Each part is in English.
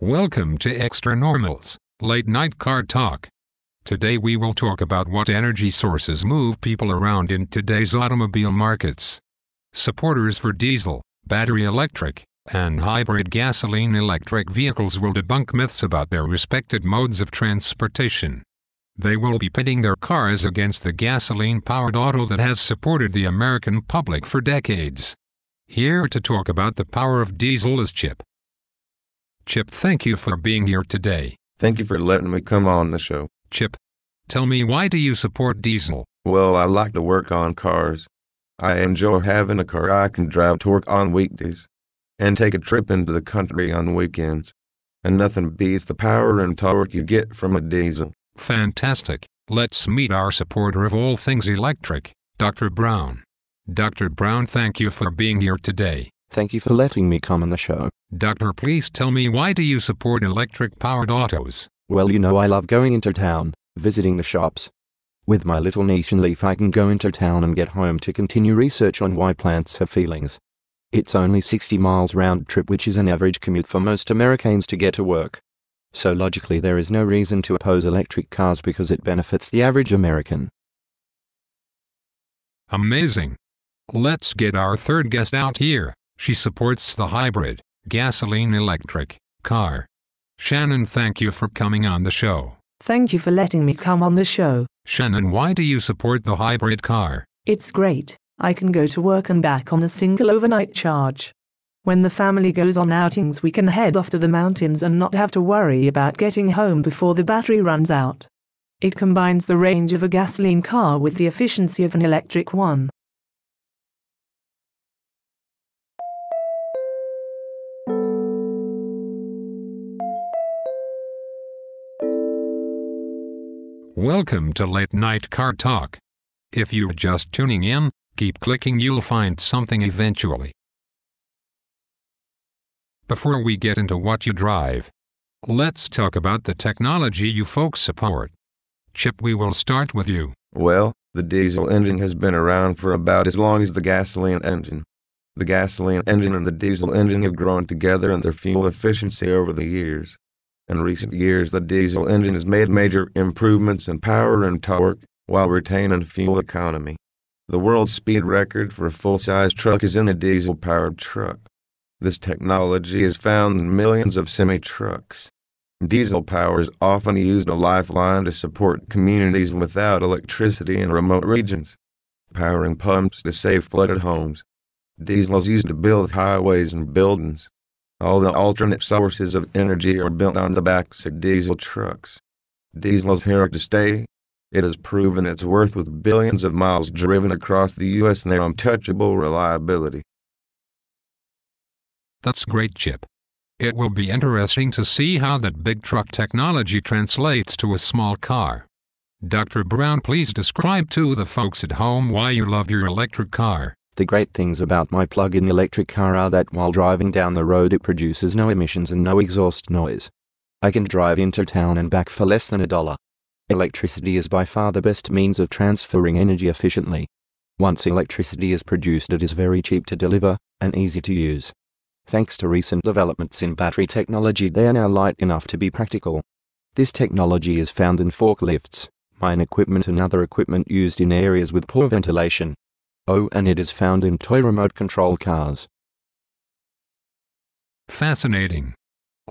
Welcome to Xtranormal's Late Night Car Talk. Today we will talk about what energy sources move people around in today's automobile markets. Supporters for diesel, battery electric, and hybrid gasoline-electric vehicles will debunk myths about their respective modes of transportation. They will be pitting their cars against the gasoline-powered auto that has supported the American public for decades. Here to talk about the power of diesel is Chip. Chip, thank you for being here today. Thank you for letting me come on the show. Chip, tell me, why do you support diesel? Well, I like to work on cars. I enjoy having a car I can drive to work on weekdays and take a trip into the country on weekends. And nothing beats the power and torque you get from a diesel. Fantastic. Let's meet our supporter of all things electric, Dr. Brown. Dr. Brown, thank you for being here today. Thank you for letting me come on the show. Doctor, please tell me, why do you support electric-powered autos? Well, I love going into town, visiting the shops. With my little niece and leaf, I can go into town and get home to continue research on why plants have feelings. It's only 60 miles round trip, which is an average commute for most Americans to get to work. So logically there is no reason to oppose electric cars because it benefits the average American. Amazing. Let's get our third guest out here. She supports the hybrid, gasoline-electric car. Shannon, thank you for coming on the show. Thank you for letting me come on the show. Shannon, why do you support the hybrid car? It's great. I can go to work and back on a single overnight charge. When the family goes on outings, we can head off to the mountains and not have to worry about getting home before the battery runs out. It combines the range of a gasoline car with the efficiency of an electric one. Welcome to Late Night Car Talk. If you're just tuning in, keep clicking, you'll find something eventually. Before we get into what you drive, let's talk about the technology you folks support. Chip, we will start with you. Well, the diesel engine has been around for about as long as the gasoline engine. The gasoline engine and the diesel engine have grown together in their fuel efficiency over the years. In recent years, the diesel engine has made major improvements in power and torque while retaining fuel economy. The world speed record for a full-size truck is in a diesel-powered truck. This technology is found in millions of semi-trucks. Diesel power is often used as a lifeline to support communities without electricity in remote regions, powering pumps to save flooded homes. Diesel is used to build highways and buildings. All the alternate sources of energy are built on the backs of diesel trucks. Diesel is here to stay. It has proven its worth with billions of miles driven across the U.S. and their untouchable reliability. That's great, Chip. It will be interesting to see how that big truck technology translates to a small car. Dr. Brown, please describe to the folks at home why you love your electric car. The great things about my plug-in electric car are that while driving down the road it produces no emissions and no exhaust noise. I can drive into town and back for less than $1. Electricity is by far the best means of transferring energy efficiently. Once electricity is produced, it is very cheap to deliver and easy to use. Thanks to recent developments in battery technology, they are now light enough to be practical. This technology is found in forklifts, mine equipment and other equipment used in areas with poor ventilation. Oh, and it is found in toy remote control cars. Fascinating.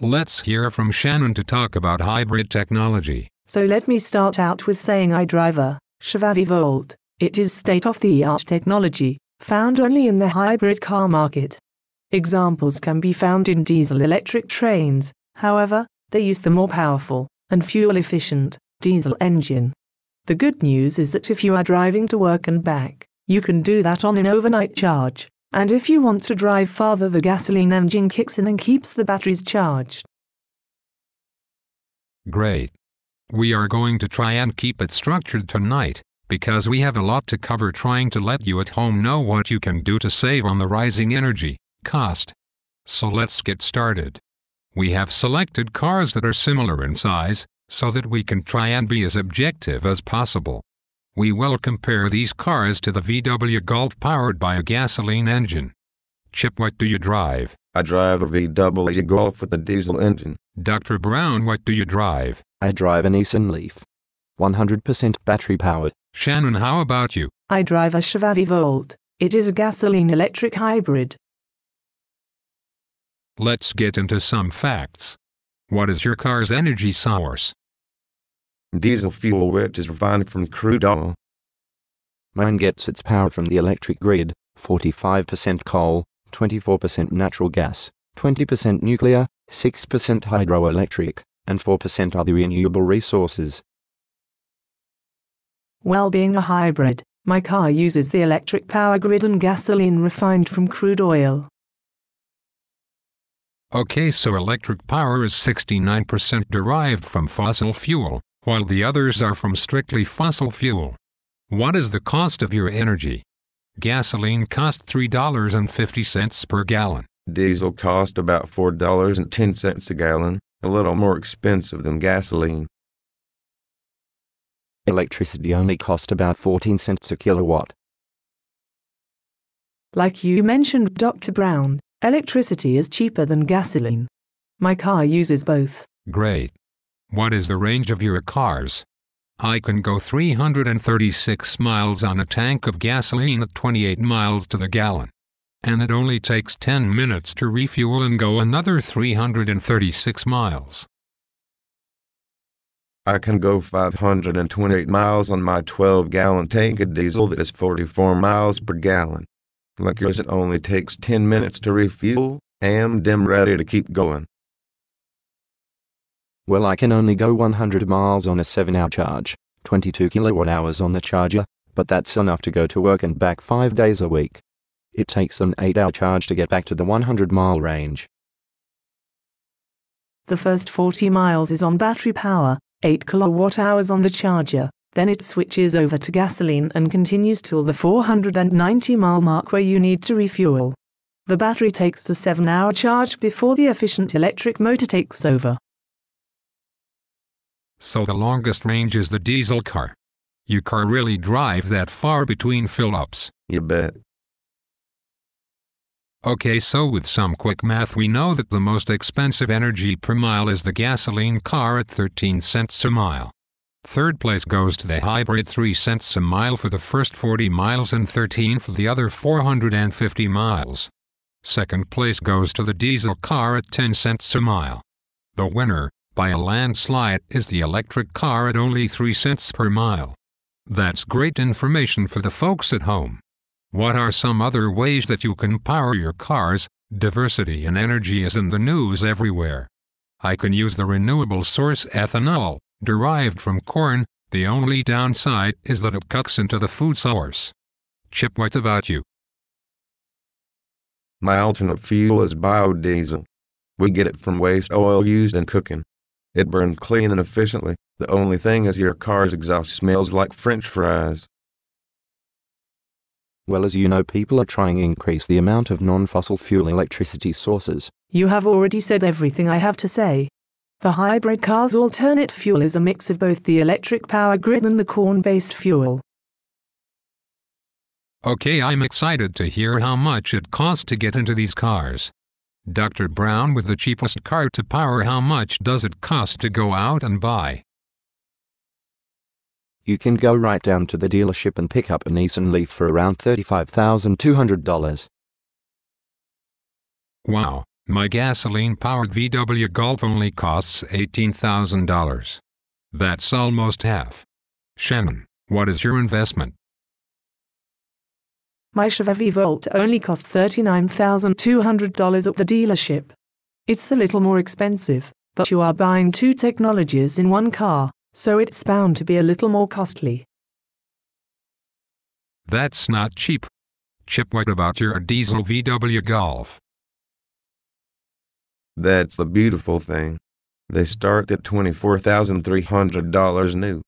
Let's hear from Shannon to talk about hybrid technology. So let me start out with saying I drive a Chevy Volt. It is state-of-the-art technology, found only in the hybrid car market. Examples can be found in diesel-electric trains. However, they use the more powerful and fuel-efficient diesel engine. The good news is that if you are driving to work and back, you can do that on an overnight charge, and if you want to drive farther, the gasoline engine kicks in and keeps the batteries charged. Great. We are going to try and keep it structured tonight, because we have a lot to cover, trying to let you at home know what you can do to save on the rising energy cost. So let's get started. We have selected cars that are similar in size, so that we can try and be as objective as possible. We will compare these cars to the VW Golf powered by a gasoline engine. Chip, what do you drive? I drive a VW Golf with a diesel engine. Dr. Brown, what do you drive? I drive a Nissan Leaf. 100% battery powered. Shannon, how about you? I drive a Chevy Volt. It is a gasoline-electric hybrid. Let's get into some facts. What is your car's energy source? Diesel fuel, which is refined from crude oil. Mine gets its power from the electric grid, 45% coal, 24% natural gas, 20% nuclear, 6% hydroelectric, and 4% other renewable resources. Well, being a hybrid, my car uses the electric power grid and gasoline refined from crude oil. Okay, so electric power is 69% derived from fossil fuel, while the others are from strictly fossil fuel. What is the cost of your energy? Gasoline costs $3.50 per gallon. Diesel cost about $4.10 a gallon, a little more expensive than gasoline. Electricity only cost about 14 cents a kilowatt. Like you mentioned, Dr. Brown, electricity is cheaper than gasoline. My car uses both. Great. What is the range of your cars? I can go 336 miles on a tank of gasoline at 28 miles to the gallon. And it only takes 10 minutes to refuel and go another 336 miles. I can go 528 miles on my 12-gallon tank of diesel that is 44 miles per gallon. Like yours, it only takes 10 minutes to refuel, and I'm ready to keep going. Well, I can only go 100 miles on a 7-hour charge, 22 kilowatt hours on the charger, but that's enough to go to work and back 5 days a week. It takes an 8-hour charge to get back to the 100-mile range. The first 40 miles is on battery power, 8 kilowatt hours on the charger, then it switches over to gasoline and continues till the 490-mile mark where you need to refuel. The battery takes a 7-hour charge before the efficient electric motor takes over. So the longest range is the diesel car. You car really drive that far between fill-ups? You bet. Okay, so with some quick math we know that the most expensive energy per mile is the gasoline car at 13 cents a mile. Third place goes to the hybrid, 3 cents a mile for the first 40 miles and 13 for the other 450 miles. Second place goes to the diesel car at 10 cents a mile. The winner, by a landslide, is the electric car at only 3 cents per mile. That's great information for the folks at home. What are some other ways that you can power your cars? Diversity in energy is in the news everywhere. I can use the renewable source ethanol, derived from corn. The only downside is that it cuts into the food source. Chip, what about you? My alternate fuel is biodiesel. We get it from waste oil used in cooking. It burns clean and efficiently. The only thing is your car's exhaust smells like French fries. Well, as you know, people are trying to increase the amount of non-fossil fuel electricity sources. You have already said everything I have to say. The hybrid car's alternate fuel is a mix of both the electric power grid and the corn-based fuel. Okay, I'm excited to hear how much it costs to get into these cars. Dr. Brown, with the cheapest car to power, how much does it cost to go out and buy? You can go right down to the dealership and pick up a Nissan Leaf for around $35,200. Wow, my gasoline-powered VW Golf only costs $18,000. That's almost half. Shannon, what is your investment? My Chevy Volt only cost $39,200 at the dealership. It's a little more expensive, but you are buying two technologies in one car, so it's bound to be a little more costly. That's not cheap. Chip, what about your diesel VW Golf? That's the beautiful thing. They start at $24,300 new.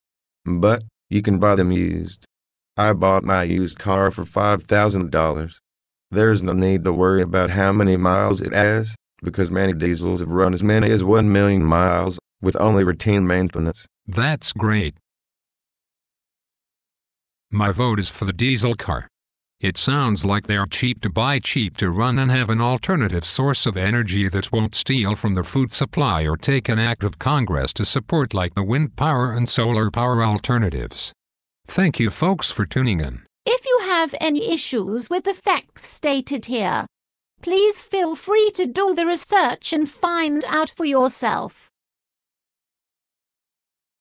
But you can buy them used. I bought my used car for $5,000. There's no need to worry about how many miles it has, because many diesels have run as many as 1 million miles, with only routine maintenance. That's great. My vote is for the diesel car. It sounds like they are cheap to buy, cheap to run, and have an alternative source of energy that won't steal from the food supply or take an act of Congress to support, like the wind power and solar power alternatives. Thank you folks for tuning in. If you have any issues with the facts stated here, please feel free to do the research and find out for yourself.